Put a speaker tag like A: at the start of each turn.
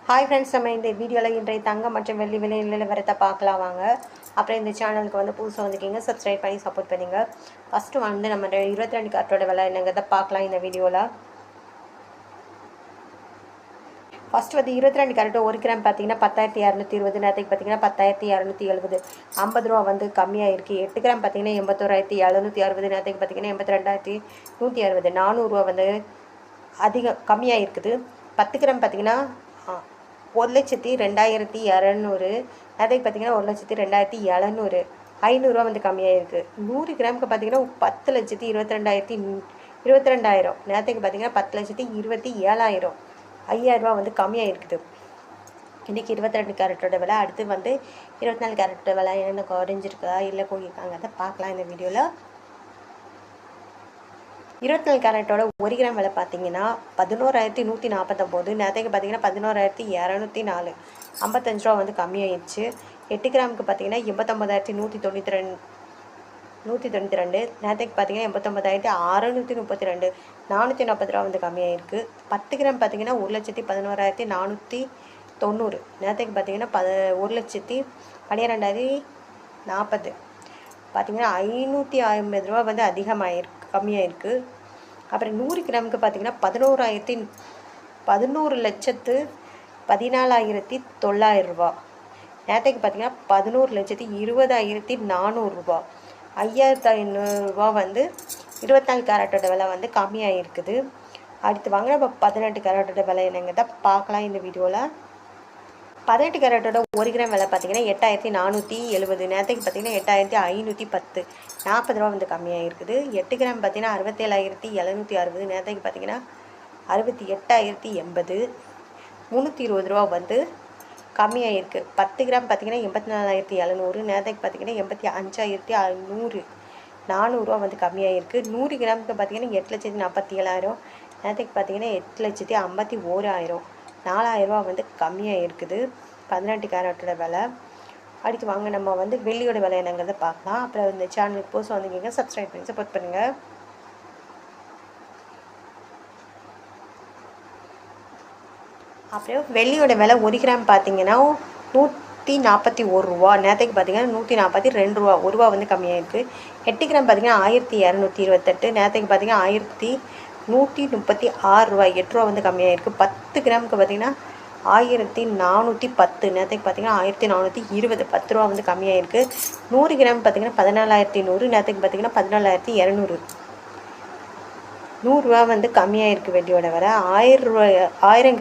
A: Hi friends, நம்ம இந்த வீடியோவில் இன்றைய தங்கம் மற்றும் வெள்ளி விலை நிலவரத்தை பார்க்கலாம் வாங்க. அப்புறம் இந்த சேனலுக்கு வந்து புதுசாக வந்துருக்கீங்க, சப்ஸ்கிரைப் பண்ணி சப்போர்ட் பண்ணுங்க. ஃபஸ்ட்டு வந்து நம்ம 22 கேரட்டோட விலை என்னங்கிறத பார்க்கலாம் இந்த வீடியோவில். ஃபஸ்ட்டு வந்து 22 கேரட் 1 கிராம் பார்த்தீங்கன்னா 10,220, நேரத்துக்கு பார்த்தீங்கன்னா 10,270, 50 ரூபா வந்து கம்மியாக இருக்குது. 8 கிராம் பார்த்தீங்கன்னா 81,760, நேரத்துக்கு பார்த்தீங்கன்னா 82,160, 400 வந்து கம்மியாக இருக்குது. 10 கிராம் பார்த்தீங்கன்னா 1,02,200, நேரத்துக்கு பார்த்தீங்கன்னா 1,02,700, 500 வந்து கம்மியாக இருக்குது. 100 கிராமுக்கு பார்த்தீங்கன்னா 10,22,022, நேரத்துக்கு பார்த்தீங்கன்னா 10,27,000, 5,000 வந்து கம்மியாக இருக்குது. இன்றைக்கி 22 கேரட்டோட விலை. அடுத்து வந்து 24 கேரட்டோட விலை என்ன குறைஞ்சிருக்கா இல்லை கூடியிருக்காங்க அதை பார்க்கலாம் இந்த வீடியோவில். 24 கேரட்டோட 1 கிராம் விலை பார்த்தீங்கன்னா 11,149, நேரத்துக்கு பார்த்தீங்கன்னா 11,204, 55 ரூபா வந்து கம்மியாயிடுச்சு. 8 கிராமுக்கு பார்த்தீங்கன்னா 89,192, நேரத்துக்கு பார்த்தீங்கன்னா 89,632, 440 ரூபா வந்து கம்மியாயிருக்கு. 10 கிராம் பார்த்தீங்கன்னா 1,11,490, நேரத்துக்கு பார்த்தீங்கன்னா 1,12,040, பார்த்தீங்கன்னா 550 ரூபா வந்து கம்மியாக இருக்குது. அப்புறம் 100 கிராமுக்கு பார்த்தீங்கன்னா 11,14,900 ரூபா, நேரத்துக்கு பார்த்தீங்கன்னா 11,20,400 ரூபா, 5,500 வந்து 24 கேரட்டோட விலை வந்து கம்மியாக இருக்குது. அடுத்து வாங்க நம்ம 18 கேரட்டோட விலை என்னங்கிறத பார்க்கலாம் இந்த வீடியோவில். 18 கேரட்டோட 1 கிராம் விலை பார்த்தீங்கன்னா 8,470, நேரத்துக்கு பார்த்தீங்கன்னா 8,510, 40 ரூபா வந்து கம்மியாக இருக்குது. 8 கிராம் பார்த்தீங்கன்னா 67,760, நேரத்துக்கு பார்த்தீங்கன்னா 68,080, 320 ரூபா வந்து கம்மியாக இருக்குது. 10 கிராம் பார்த்தீங்கன்னா 84,700, நேரத்துக்கு பார்த்தீங்கன்னா 85,100, 400 ரூபா வந்து கம்மியாக இருக்குது. 100 கிராமுக்கு பார்த்தீங்கன்னா 8,47,000, நேரத்துக்கு பார்த்தீங்கன்னா 8,51,000, 4,000 ரூபா வந்து கம்மியாக இருக்குது 18 கேரட்டோட விலை. அடுத்து வாங்க நம்ம வந்து வெள்ளியோட விலை என்னங்கிறத பார்க்கலாம். அப்புறம் இந்த சேனலுக்கு புதுசாக வந்துருக்கீங்க, சப்ஸ்கிரைப் பண்ணி சப்போர்ட் பண்ணுங்கள். அப்புறம் வெள்ளியோட விலை 1 கிராம் பார்த்தீங்கன்னா 141 ரூபா, நேரத்துக்கு பார்த்தீங்கன்னா 142 ரூபா, 1 ரூபா வந்து கம்மியாக இருக்குது. 8 கிராம் பார்த்தீங்கன்னா 1,228, நேரத்துக்கு பார்த்தீங்கன்னா 1,136 ரூபா, 8 ரூபா வந்து கம்மியாக இருக்குது. 10 கிராமுக்கு பார்த்தீங்கன்னா 1,410, நேரத்துக்கு பார்த்தீங்கன்னா 1,420, 10 ரூபா வந்து கம்மியாக இருக்குது. 100 கிராம் பார்த்தீங்கன்னா 14,100, நேரத்துக்கு பார்த்தீங்கன்னா 14,200, 100 ரூபா வந்து கம்மியாக இருக்குது வெள்ளியோட விலை. 1000